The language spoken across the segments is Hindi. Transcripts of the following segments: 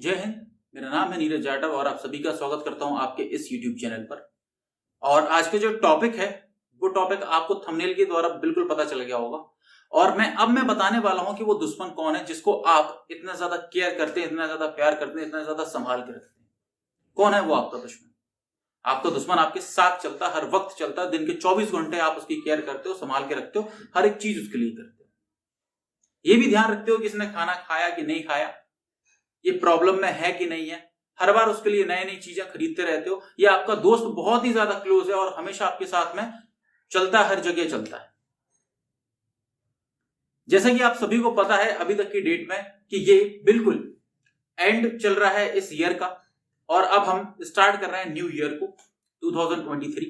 जय हिंद। मेरा नाम है नीरज जाटव और आप सभी का स्वागत करता हूं आपके इस YouTube चैनल पर। और आज के जो टॉपिक है वो टॉपिक आपको थंबनेल के द्वारा बिल्कुल पता चल गया होगा। और मैं बताने वाला हूं कि वो दुश्मन कौन है जिसको आप इतना ज्यादा केयर करते हैं, इतना ज्यादा प्यार करते हैं, इतना ज्यादा संभाल के रखते हैं। कौन है वो आपका दुश्मन? आपका दुश्मन आपके साथ चलता, हर वक्त चलता, दिन के 24 घंटे आप उसकी केयर करते हो, संभाल के रखते हो, हर एक चीज उसके लिए करते हो। ये भी ध्यान रखते हो कि इसने खाना खाया कि नहीं खाया, ये प्रॉब्लम में है कि नहीं है। हर बार उसके लिए नई नई चीजें खरीदते रहते हो। ये आपका दोस्त बहुत ही ज्यादा क्लोज है और हमेशा आपके साथ में चलता है, हर जगह चलता है। जैसा कि आप सभी को पता है अभी तक की डेट में कि ये बिल्कुल एंड चल रहा है इस ईयर का और अब हम स्टार्ट कर रहे हैं न्यू ईयर को 2023।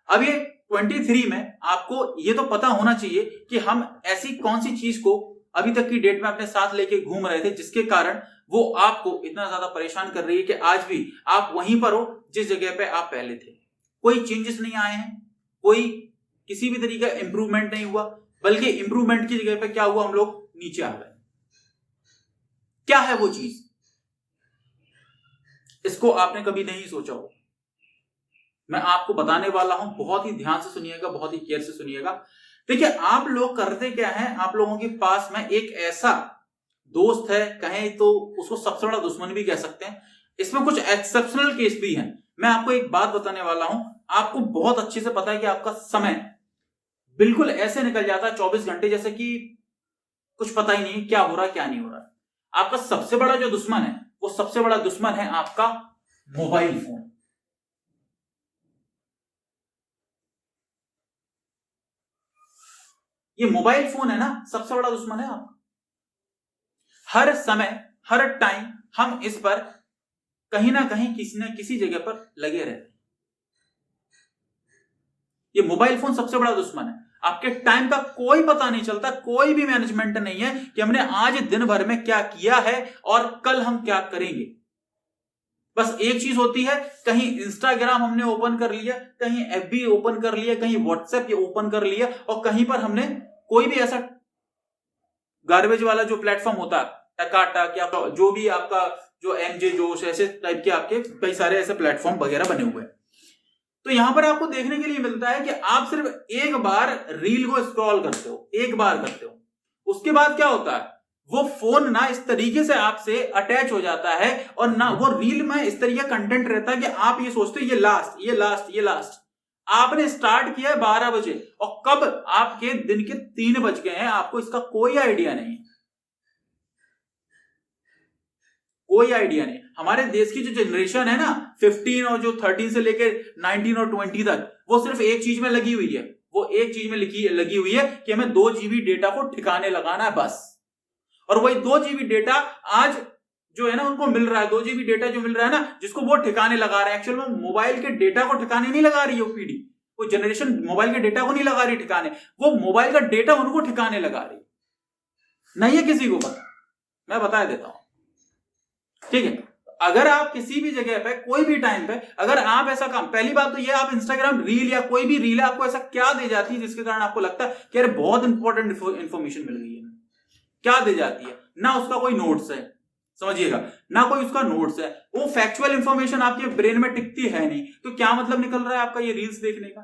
अब ये 23 में आपको ये तो पता होना चाहिए कि हम ऐसी कौन सी चीज को अभी तक की डेट में अपने साथ लेके घूम रहे थे जिसके कारण वो आपको इतना ज्यादा परेशान कर रही है कि आज भी आप वहीं पर हो जिस जगह पे आप पहले थे। कोई चेंजेस नहीं आए हैं, कोई किसी भी तरीके का इंप्रूवमेंट नहीं हुआ, बल्कि इंप्रूवमेंट की जगह पे क्या हुआ, हम लोग नीचे आ गए। क्या है वो चीज? इसको आपने कभी नहीं सोचा हो। मैं आपको बताने वाला हूं, बहुत ही ध्यान से सुनिएगा, बहुत ही केयर से सुनिएगा। देखिए, आप लोग करते क्या है, आप लोगों के पास में एक ऐसा दोस्त है, कहें तो उसको सबसे बड़ा दुश्मन भी कह सकते हैं। इसमें कुछ एक्सेप्शनल केस भी हैं। मैं आपको एक बात बताने वाला हूं, आपको बहुत अच्छे से पता है कि आपका समय बिल्कुल ऐसे निकल जाता है 24 घंटे जैसे कि कुछ पता ही नहीं क्या हो रहा है क्या नहीं हो रहा है। आपका सबसे बड़ा जो दुश्मन है वो सबसे बड़ा दुश्मन है आपका मोबाइल फोन। ये मोबाइल फोन है ना, सबसे बड़ा दुश्मन है आपका। हर समय हर टाइम हम इस पर कहीं ना कहीं किसी न किसी जगह पर लगे रहते हैं। ये मोबाइल फोन सबसे बड़ा दुश्मन है। आपके टाइम का कोई पता नहीं चलता, कोई भी मैनेजमेंट नहीं है कि हमने आज दिन भर में क्या किया है और कल हम क्या करेंगे। बस एक चीज होती है, कहीं इंस्टाग्राम हमने ओपन कर लिया, कहीं एफबी ओपन कर लिया, कहीं व्हाट्सएप ओपन कर लिया और कहीं पर हमने कोई भी ऐसा गार्बेज वाला जो प्लेटफॉर्म होता है, टकाटक या जो भी आपका जो एमजे जोश, ऐसे टाइप के आपके कई सारे ऐसे प्लेटफॉर्म वगैरह बने हुए हैं। तो यहां पर आपको देखने के लिए मिलता है कि आप सिर्फ एक बार रील को स्क्रॉल करते हो, एक बार करते हो, उसके बाद क्या होता है, वो फोन ना इस तरीके से आपसे अटैच हो जाता है और ना वो रील में इस तरीके का कंटेंट रहता है कि आप ये सोचते हो ये लास्ट, ये लास्ट, ये लास्ट। आपने स्टार्ट किया है 12 बजे और कब आपके दिन के 3 बज गए हैं, आपको इसका कोई आइडिया नहीं है। कोई आइडिया नहीं। हमारे देश की जो जनरेशन है ना, 15 और जो 13 से लेकर 19 और 20 तक, वो सिर्फ एक चीज में लगी हुई है। वो एक चीज में लगी हुई है कि हमें 2 GB डेटा को ठिकाने लगाना है बस। और वही 2 GB डेटा आज जो है ना उनको मिल रहा है, 2 GB डेटा जो मिल रहा है ना, जिसको वो ठिकाने लगा रहे हैं। एक्चुअल में मोबाइल के डेटा को ठिकाने नहीं लगा रही है वो पीढ़ी, वो जनरेशन मोबाइल के डेटा को नहीं लगा रही ठिकाने, वो मोबाइल का डेटा उनको ठिकाने लगा रही। नहीं है किसी को पता, मैं बता देता हूं, ठीक है। अगर आप किसी भी जगह पे कोई भी टाइम पे अगर आप ऐसा काम, पहली बात तो ये, आप इंस्टाग्राम रील या कोई भी रील है आपको ऐसा क्या दे जाती है जिसके कारण आपको लगता है कि अरे बहुत इंपॉर्टेंट इंफॉर्मेशन मिल गई है। क्या दे जाती है? ना उसका कोई नोट्स है, समझिएगा, ना कोई उसका नोट्स है, वो फैक्चुअल इंफॉर्मेशन आपके ब्रेन में टिकती है नहीं। तो क्या मतलब निकल रहा है आपका ये रील्स देखने का?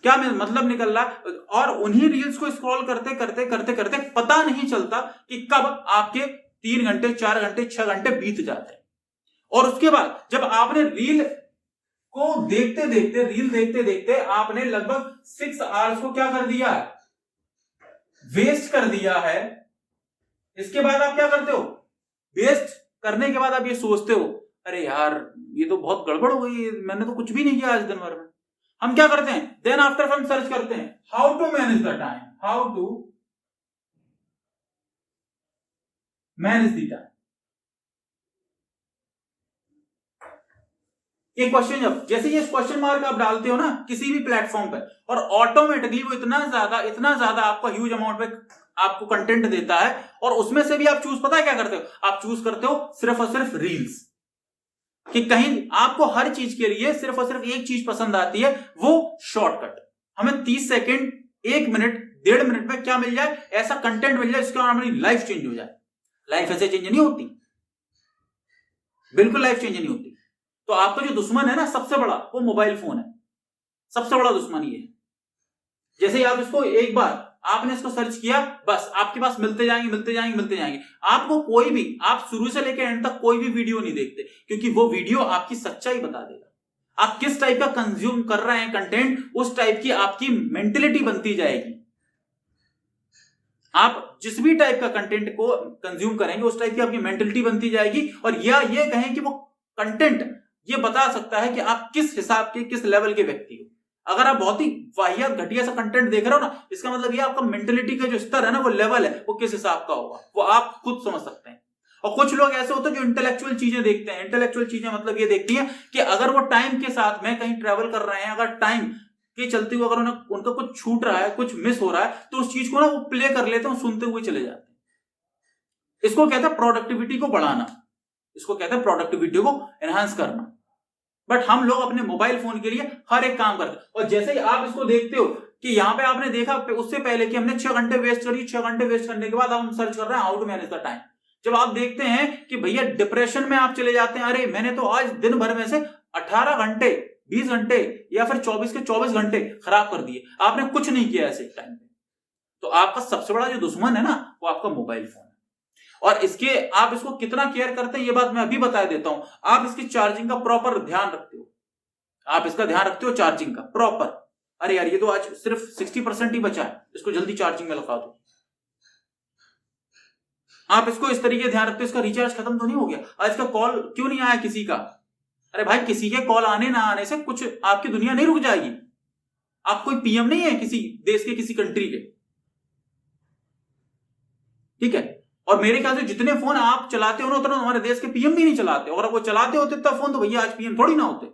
क्या मतलब निकल रहा है? और उन्हीं रील्स को स्क्रॉल करते करते करते करते पता नहीं चलता कि कब आपके 3 घंटे, 4 घंटे, 6 घंटे बीत जाते हैं। और उसके बाद जब आपने रील देखते देखते आपने लगभग 6 आवर्स को क्या कर दिया है, वेस्ट कर दिया है। इसके बाद आप क्या करते हो? वेस्ट करने के बाद आप ये सोचते हो, अरे यार ये तो बहुत गड़बड़ हो गई, मैंने तो कुछ भी नहीं किया आज दिन भर में। हम क्या करते हैं, देन आफ्टर हम सर्च करते हैं how to manage the time, how to manage the time. एक क्वेश्चन, जब जैसे ये क्वेश्चन मार्क आप डालते हो ना किसी भी प्लेटफॉर्म पे, और ऑटोमेटिकली वो इतना ज्यादा आपका ह्यूज अमाउंट पे आपको कंटेंट देता है, और उसमें से भी आप चूज, पता है क्या करते हो, आप चूज करते हो सिर्फ और सिर्फ रील्स। कि कहीं आपको हर चीज के लिए सिर्फ और सिर्फ एक चीज पसंद आती है, वो शॉर्टकट। हमें 30 सेकंड, 1 मिनट, 1.5 मिनट में क्या मिल जाए, ऐसा कंटेंट मिल जाए जिसके बाद हमारी लाइफ चेंज हो जाए। लाइफ ऐसे चेंज नहीं होती। बिल्कुल लाइफ चेंज नहीं होती। तो आपका जो दुश्मन है ना सबसे बड़ा, वो मोबाइल फोन है, सबसे बड़ा दुश्मन ये है। जैसे ही आप इसको एक बार आपने इसको सर्च किया, बस आपके पास मिलते जाएंगे मिलते जाएंगे मिलते जाएंगे। आपको कोई भी, आप शुरू से लेकर एंड तक कोई भी वीडियो नहीं देखते, क्योंकि वो वीडियो आपकी सच्चाई बता देगा। आप किस टाइप का कंज्यूम कर रहे हैं कंटेंट, उस टाइप की आपकी मेंटेलिटी बनती जाएगी। आप जिस भी टाइप का कंटेंट को कंज्यूम करेंगे उस टाइप की आपकी मेंटेलिटी बनती जाएगी। और या ये कहें कि वो कंटेंट ये बता सकता है कि आप किस हिसाब के, किस लेवल के व्यक्ति हो। अगर आप बहुत ही वाहियात घटिया सा कंटेंट देख रहे हो ना, इसका मतलब ये आपका मेंटेलिटी का जो स्तर है ना, वो लेवल है, वो किस हिसाब का होगा, वो आप खुद समझ सकते हैं। और कुछ लोग ऐसे होते हैं जो इंटेलेक्चुअल चीजें देखते हैं। इंटेलेक्चुअल चीजें मतलब ये देखती हैं कि अगर वो टाइम के साथ में कहीं ट्रेवल कर रहे हैं, अगर टाइम के चलते हुए अगर उनका कुछ छूट रहा है, कुछ मिस हो रहा है, तो उस चीज को ना वो प्ले कर लेते हैं, सुनते हुए चले जाते हैं। इसको कहते हैं प्रोडक्टिविटी को बढ़ाना, इसको कहते हैं प्रोडक्टिविटी को एनहांस करना। बट हम लोग अपने मोबाइल फोन के लिए हर एक काम करते हैं। और जैसे ही आप इसको देखते हो कि यहां पे आपने देखा उससे पहले कि हमने 6 घंटे वेस्ट करी, 6 घंटे वेस्ट करने के बाद हम सर्च कर रहे हैं how to manage the time. जब आप देखते हैं कि भैया डिप्रेशन में आप चले जाते हैं, अरे मैंने तो आज दिन भर में से 18 घंटे 20 घंटे या फिर 24 के 24 घंटे खराब कर दिए, आपने कुछ नहीं किया ऐसे टाइम पे। तो आपका सबसे बड़ा जो दुश्मन है ना, वो आपका मोबाइल फोन है। और इसके आप इसको कितना केयर करते हैं ये बात मैं अभी बता देता हूं। आप इसकी चार्जिंग का प्रॉपर ध्यान रखते हो, आप इसका ध्यान रखते हो चार्जिंग का प्रॉपर। अरे यार ये तो आज सिर्फ 60% ही बचा है, इसको जल्दी चार्जिंग में लगा दो। आप इसको इस तरीके ध्यान रखते हो, इसका रिचार्ज खत्म तो नहीं हो गया, आज इसका कॉल क्यों नहीं आया किसी का। अरे भाई किसी के कॉल आने ना आने से कुछ आपकी दुनिया नहीं रुक जाएगी। आप कोई पीएम नहीं है किसी देश के, किसी कंट्री के, ठीक है। और मेरे ख्याल से जितने फोन आप चलाते हो ना, उतना हमारे देश के पीएम भी नहीं चलाते। और वो चलाते होते इतना फोन तो भैया आज पीएम थोड़ी ना होते।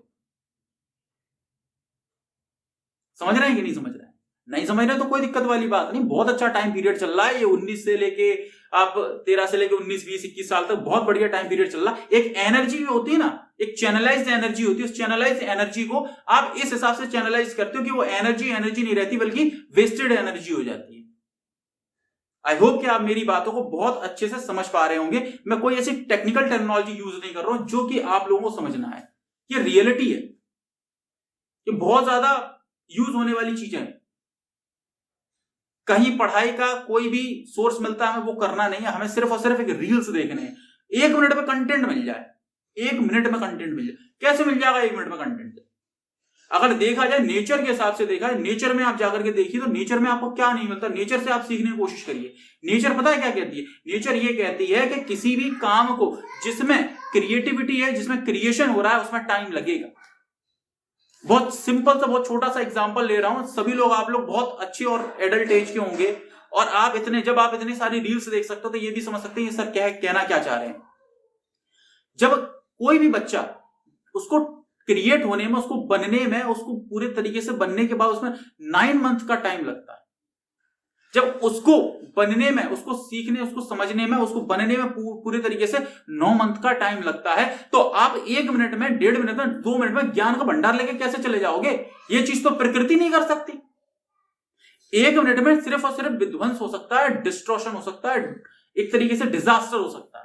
समझ रहे हैं कि नहीं समझ रहे हैं? नहीं समझ रहे तो कोई दिक्कत वाली बात नहीं, बहुत अच्छा टाइम पीरियड चल रहा है ये। 19 से लेके आप 13 से लेके 19 20 21 साल तक बहुत बढ़िया टाइम पीरियड चल रहा है। एक एनर्जी होती है ना, एक चैनलाइज्ड एनर्जी होती है, उस चैनलाइज्ड एनर्जी को आप इस हिसाब से चैनलाइज करते हो कि वो एनर्जी नहीं रहती, बल्कि वेस्टेड एनर्जी हो जाती है। आई होप कि आप मेरी बातों को बहुत अच्छे से समझ पा रहे होंगे। मैं कोई ऐसी टेक्निकल टेक्नोलॉजी यूज नहीं कर रहा हूं, जो कि आप लोगों को समझना है। ये रियलिटी है, ये बहुत ज्यादा यूज होने वाली चीजें हैं। कहीं पढ़ाई का कोई भी सोर्स मिलता है हमें वो करना नहीं है, हमें सिर्फ और सिर्फ एक रील्स देखने हैं। 1 मिनट में कंटेंट मिल जाए, 1 मिनट में कंटेंट मिल जाए। कैसे मिल जाएगा 1 मिनट में कंटेंट? अगर देखा जाए नेचर के हिसाब से देखा जाए, नेचर में आप जाकर के देखिए तो नेचर में आपको क्या नहीं मिलता। नेचर से आप सीखने की कोशिश करिए। नेचर पता है क्या कहती है? नेचर ये कहती है कि किसी भी काम को जिसमें क्रिएटिविटी है, जिसमें क्रिएशन हो रहा है, उसमें टाइम लगेगा। बहुत सिंपल सा, बहुत छोटा सा एग्जांपल ले रहा हूं। सभी लोग, आप लोग बहुत अच्छे और एडल्ट एज के होंगे, और आप जब आप इतनी सारी रील्स देख सकते हो तो ये भी समझ सकते हैं ये सर क्या कहना क्या चाह रहे हैं। जब कोई भी बच्चा, उसको क्रिएट होने में, उसको बनने में, उसको पूरे तरीके से बनने के बाद उसमें 9 मंथ का टाइम लगता है। जब उसको बनने में, उसको सीखने, उसको समझने में, उसको बनने में पूरे तरीके से 9 मंथ का टाइम लगता है, तो आप 1 मिनट में, 1.5 मिनट में, 2 मिनट में ज्ञान का भंडार लेके कैसे चले जाओगे? ये चीज तो प्रकृति नहीं कर सकती। 1 मिनट में सिर्फ और सिर्फ विध्वंस हो सकता है, डिस्ट्रॉशन हो सकता है, एक तरीके से डिजास्टर हो सकता है।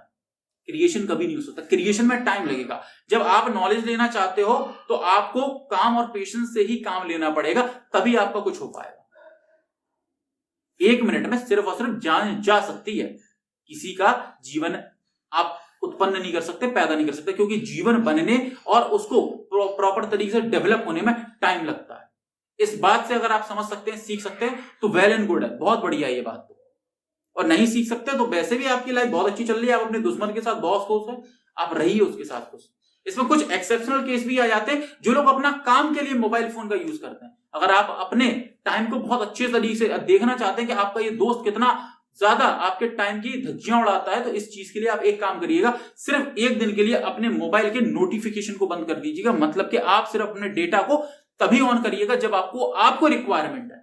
क्रिएशन कभी नहीं हो सकता। क्रिएशन में टाइम लगेगा। जब आप नॉलेज लेना चाहते हो तो आपको काम और पेशेंस से ही काम लेना पड़ेगा, तभी आपका कुछ हो पाएगा। 1 मिनट में सिर्फ और सिर्फ जान जा सकती है। किसी का जीवन आप उत्पन्न नहीं कर सकते, पैदा नहीं कर सकते, क्योंकि जीवन बनने और उसको प्रॉपर तरीके से डेवलप होने में टाइम लगता है। इस बात से अगर आप समझ सकते हैं, सीख सकते हैं, तो वेल एंड गुड है, बहुत बढ़िया है ये बात। और नहीं सीख सकते तो वैसे भी आपकी लाइफ बहुत अच्छी चल रही है, आप अपने दुश्मन के साथ बहुत खुश हैं, आप रहिए उसके साथ खुश। इसमें कुछ एक्सेप्शनल केस भी आ जाते हैं, जो लोग अपना काम के लिए मोबाइल फोन का यूज करते हैं। अगर आप अपने टाइम को बहुत अच्छे तरीके से देखना चाहते हैं कि आपका ये दोस्त कितना ज्यादा आपके टाइम की धज्जियां उड़ाता है, तो इस चीज के लिए आप एक काम करिएगा, सिर्फ 1 दिन के लिए अपने मोबाइल के नोटिफिकेशन को बंद कर दीजिएगा। मतलब कि आप सिर्फ अपने डेटा को तभी ऑन करिएगा जब आपको रिक्वायरमेंट है।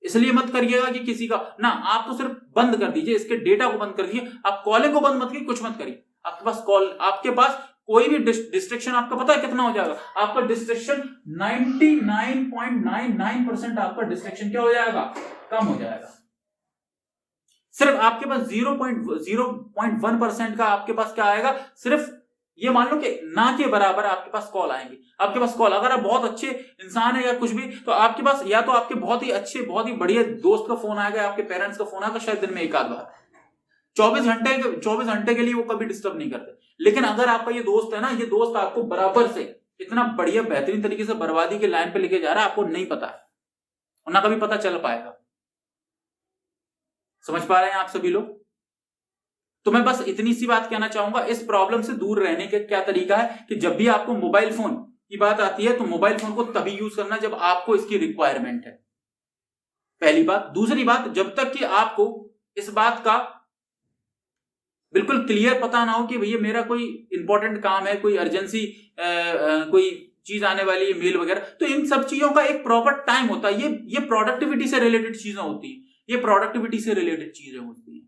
इसलिए मत करिएगा कि किसी का ना, आप तो सिर्फ बंद कर दीजिए, इसके डेटा को बंद कर दीजिए। आप कॉलिंग को बंद मत करिए, कुछ मत करिए। आपके पास आपके पास कोई भी डिस्ट्रैक्शन, आपका पता है कितना हो जाएगा? आपका डिस्ट्रैक्शन 99.99% आपका डिस्ट्रैक्शन क्या हो जाएगा? कम हो जाएगा। सिर्फ आपके पास 0.01% का आपके पास क्या आएगा? सिर्फ ये मान लो कि ना के बराबर आपके पास कॉल आएंगे। आपके पास कॉल, अगर आप बहुत अच्छे इंसान है या कुछ भी, तो आपके पास या तो आपके बहुत ही अच्छे बहुत ही बढ़िया दोस्त का फोन आएगा, आपके पेरेंट्स का फोन आएगा, शायद दिन में एक आध बार। 24 घंटे के लिए वो कभी डिस्टर्ब नहीं करते। लेकिन अगर आपका ये दोस्त है ना, ये दोस्त आपको बराबर से इतना बढ़िया बेहतरीन तरीके से बर्बादी के लाइन पे लेके जा रहा है, आपको नहीं पता है और ना कभी पता चल पाएगा। समझ पा रहे हैं आप सभी लोग? तो मैं बस इतनी सी बात कहना चाहूंगा, इस प्रॉब्लम से दूर रहने का क्या तरीका है कि जब भी आपको मोबाइल फोन की बात आती है तो मोबाइल फोन को तभी यूज करना जब आपको इसकी रिक्वायरमेंट है, पहली बात। दूसरी बात, जब तक कि आपको इस बात का बिल्कुल क्लियर पता ना हो कि भैया मेरा कोई इंपॉर्टेंट काम है, कोई अर्जेंसी, कोई चीज आने वाली है, मेल वगैरह, तो इन सब चीजों का एक प्रॉपर टाइम होता है। ये प्रोडक्टिविटी से रिलेटेड चीजें होती है, ये प्रोडक्टिविटी से रिलेटेड चीजें होती है,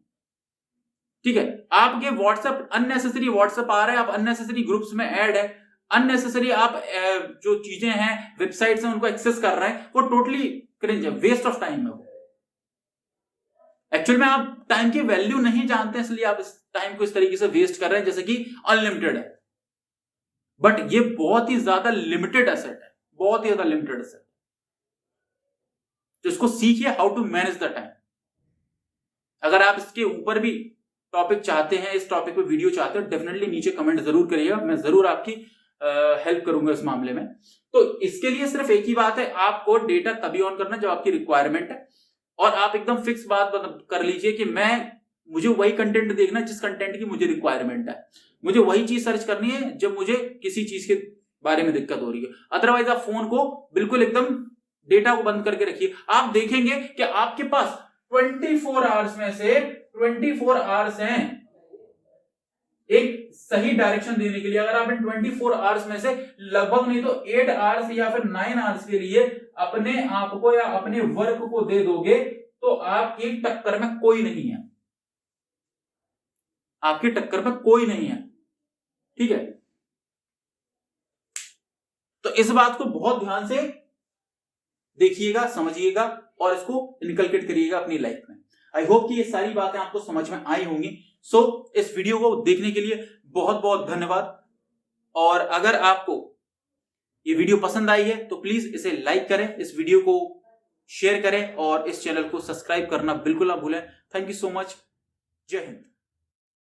ठीक है। आपके व्हाट्सएप अननेसेसरी व्हाट्सएप आ रहे हैं, आप अननेसेसरी ग्रुप्स में ऐड है, अननेसेसरी आप जो चीजें हैं वेबसाइट्स हैं उनको एक्सेस कर रहे हैं, वो टोटली क्रिंज है, वेस्ट ऑफ टाइम है वो। एक्चुअल में आप टाइम की वैल्यू नहीं जानते, इसलिए आप इस टाइम को इस तरीके से वेस्ट कर रहे हैं जैसे कि अनलिमिटेड है। बट ये बहुत ही ज्यादा लिमिटेड एसेट है, बहुत ही ज्यादा लिमिटेड एसेट। तो इसको सीखिए, how to manage the time. अगर आप इसके ऊपर भी टॉपिक चाहते हैं, इस टॉपिक पे वीडियो चाहते हो, डेफिनेटली नीचे कमेंट जरूर करिएगा, मैं जरूर आपकी हेल्प करूंगा इस मामले में। तो इसके लिए सिर्फ एक ही बात है, आपको डेटा तभी ऑन करना जब आपकी रिक्वायरमेंट है, और आप एकदम फिक्स बात कर लीजिए कि मुझे वही कंटेंट देखना जिस कंटेंट की मुझे रिक्वायरमेंट है, मुझे वही चीज सर्च करनी है जब मुझे किसी चीज के बारे में दिक्कत हो रही है। अदरवाइज आप फोन को बिल्कुल एकदम डेटा को बंद करके रखिए, आप देखेंगे कि आपके पास 24 आवर्स में से 24 आवर्स हैं एक सही डायरेक्शन देने के लिए। अगर आप इन 24 आवर्स में से लगभग नहीं तो 8 आवर्स या फिर 9 आवर्स के लिए अपने आप को या अपने वर्क को दे दोगे, तो आपकी टक्कर में कोई नहीं है, आपकी टक्कर में कोई नहीं है, ठीक है। तो इस बात को बहुत ध्यान से देखिएगा, समझिएगा और इसको इनकलकेट करिएगा अपनी लाइफ में। आई होप कि ये सारी बातें आपको समझ में आई होंगी। सो इस वीडियो को देखने के लिए बहुत बहुत धन्यवाद। और अगर आपको ये वीडियो पसंद आई है तो प्लीज इसे लाइक करें, इस वीडियो को शेयर करें और इस चैनल को सब्सक्राइब करना बिल्कुल ना भूलें। Thank you so much. जय हिंद।